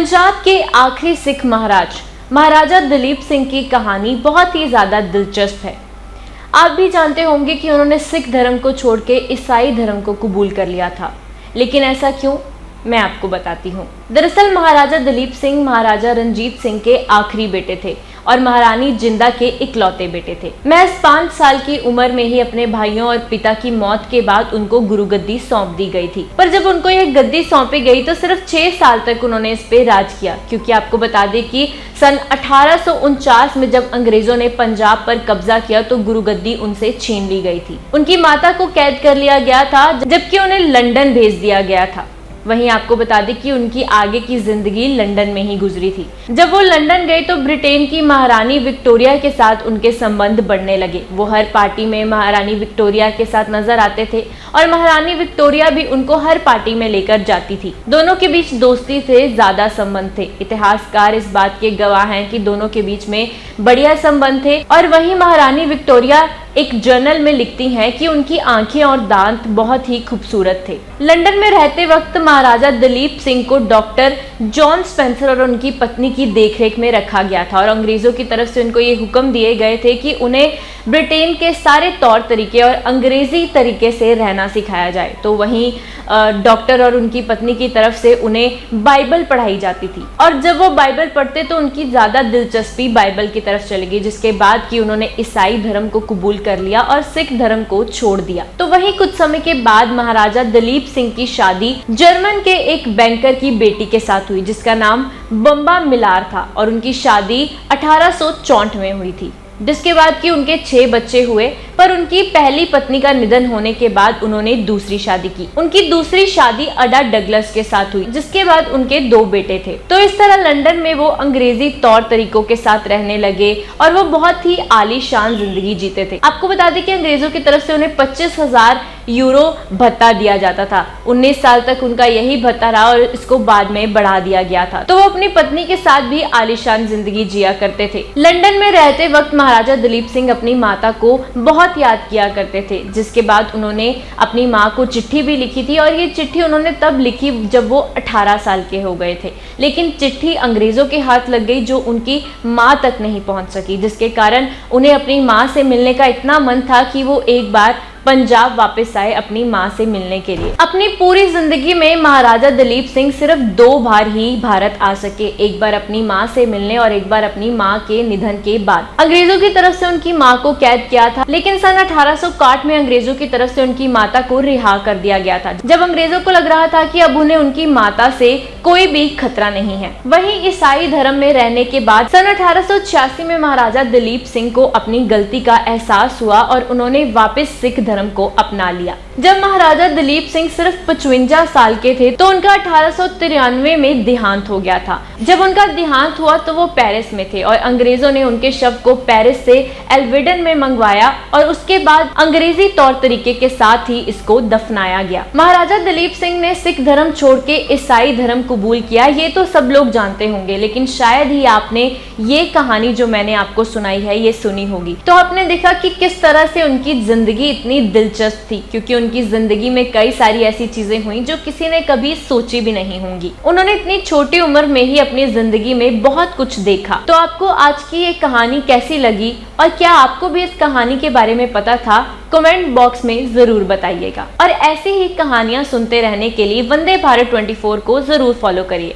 पंजाब के आखिरी सिख महाराज महाराजा दलीप सिंह की कहानी बहुत ही ज़्यादा दिलचस्प है। आप भी जानते होंगे कि उन्होंने सिख धर्म को छोड़ के ईसाई धर्म को कबूल कर लिया था, लेकिन ऐसा क्यों, मैं आपको बताती हूँ। दरअसल महाराजा दलीप सिंह महाराजा रणजीत सिंह के आखिरी बेटे थे और महारानी जिंदा के इकलौते बेटे थे। महज 5 साल की उम्र में ही अपने भाइयों और पिता की मौत के बाद उनको गुरुगद्दी सौंप दी गई थी। पर जब उनको यह गद्दी सौंपी गई तो सिर्फ 6 साल तक उन्होंने इस पे राज किया, क्योंकि आपको बता दें कि सन 1849 में जब अंग्रेजों ने पंजाब पर कब्जा किया तो गुरुगद्दी उनसे छीन ली गई थी। उनकी माता को कैद कर लिया गया था, जबकि उन्हें लंदन भेज दिया गया था। वहीं आपको बता दें कि उनकी आगे की जिंदगी लंदन में ही गुजरी थी। जब वो लंदन गए तो ब्रिटेन की महारानी विक्टोरिया के साथ उनके संबंध बढ़ने लगे। वो हर पार्टी में महारानी विक्टोरिया के साथ नजर आते थे और महारानी विक्टोरिया भी उनको हर पार्टी में लेकर जाती थी। दोनों के बीच दोस्ती से ज्यादा संबंध थे। इतिहासकार इस बात के गवाह हैं कि दोनों के बीच में बढ़िया संबंध थे। और वहीं महारानी विक्टोरिया एक जर्नल में लिखती हैं कि उनकी आंखें और दांत बहुत ही खूबसूरत थे। लंदन में रहते वक्त महाराजा दलीप सिंह को डॉक्टर जॉन स्पेंसर और उनकी पत्नी की देखरेख में रखा गया था और अंग्रेजों की तरफ से उनको ये हुक्म दिए गए थे कि उन्हें ब्रिटेन के सारे तौर तरीके और अंग्रेजी तरीके से रहना सिखाया जाए। तो वहीं डॉक्टर और उनकी पत्नी की तरफ से उन्हें बाइबल पढ़ाई जाती थी और जब वो बाइबल पढ़ते तो उनकी ज्यादा दिलचस्पी बाइबल की तरफ चली गई, जिसके बाद कि उन्होंने ईसाई धर्म को कबूल कर लिया और सिख धर्म को छोड़ दिया। तो वहीं कुछ समय के बाद महाराजा दलीप सिंह की शादी जर्मन के एक बैंकर की बेटी के साथ हुई, जिसका नाम बम्बा मिलार था और उनकी शादी 1864 में हुई थी। जिसके बाद कि उनके 6 बच्चे हुए, पर उनकी पहली पत्नी का निधन होने के बाद उन्होंने दूसरी शादी की। उनकी दूसरी शादी अडा डगलस के साथ हुई, जिसके बाद उनके 2 बेटे थे। तो इस तरह लंदन में वो अंग्रेजी तौर तरीकों के साथ रहने लगे और वो बहुत ही आलीशान जिंदगी जीते थे। आपको बता दें कि अंग्रेजों की तरफ से उन्हें 25,000 यूरो भत्ता दिया जाता था। 19 साल तक उनका यही भत्ता रहा और इसको बाद में बढ़ा दिया गया था। तो वो अपनी पत्नी के साथ भी आलीशान जिंदगी जिया करते थे। लंदन में रहते वक्त महाराजा दलीप सिंह अपनी माता को बहुत याद किया करते थे, जिसके बाद उन्होंने अपनी माँ को चिट्ठी भी लिखी थी और ये चिट्ठी उन्होंने तब लिखी जब वो 18 साल के हो गए थे। लेकिन चिट्ठी अंग्रेजों के हाथ लग गई जो उनकी माँ तक नहीं पहुंच सकी, जिसके कारण उन्हें अपनी माँ से मिलने का इतना मन था कि वो एक बार पंजाब वापस आए अपनी माँ से मिलने के लिए। अपनी पूरी जिंदगी में महाराजा दलीप सिंह सिर्फ 2 बार ही भारत आ सके, एक बार अपनी माँ से मिलने और एक बार अपनी माँ के निधन के बाद। अंग्रेजों की तरफ से उनकी माँ को कैद किया था, लेकिन सन 1861 में अंग्रेजों की तरफ से उनकी माता को रिहा कर दिया गया था, जब अंग्रेजों को लग रहा था कि अब उन्हें उनकी माता से कोई भी खतरा नहीं है। वहीं ईसाई धर्म में रहने के बाद सन 1886 में महाराजा दलीप सिंह को अपनी गलती का एहसास हुआ और उन्होंने वापस सिख धर्म को अपना लिया। जब महाराजा दलीप सिंह सिर्फ 55 साल के थे तो उनका 1893 में देहांत हो गया था। जब उनका देहांत हुआ तो वो पेरिस में थे और अंग्रेजों ने उनके शव को पेरिस से एल्वेडन में मंगवाया और उसके बाद अंग्रेजी तौर तरीके के साथ ही इसको दफनाया गया। महाराजा दलीप सिंह ने सिख धर्म छोड़ के ईसाई धर्म कबूल किया, ये तो सब लोग जानते होंगे, लेकिन शायद ही आपने ये कहानी जो मैंने आपको सुनाई है ये सुनी होगी। तो आपने देखा कि किस तरह से उनकी जिंदगी इतनी दिलचस्प थी, क्योंकि उनकी जिंदगी में कई सारी ऐसी चीजें हुई जो किसी ने कभी सोची भी नहीं होंगी। उन्होंने इतनी छोटी उम्र में ही अपनी जिंदगी में बहुत कुछ देखा। तो आपको आज की ये कहानी कैसी लगी और क्या आपको भी इस कहानी के बारे में पता था? कमेंट बॉक्स में जरूर बताइएगा। और ऐसी ही कहानियां सुनते रहने के लिए वंदे भारत 24 को जरूर फॉलो करिए।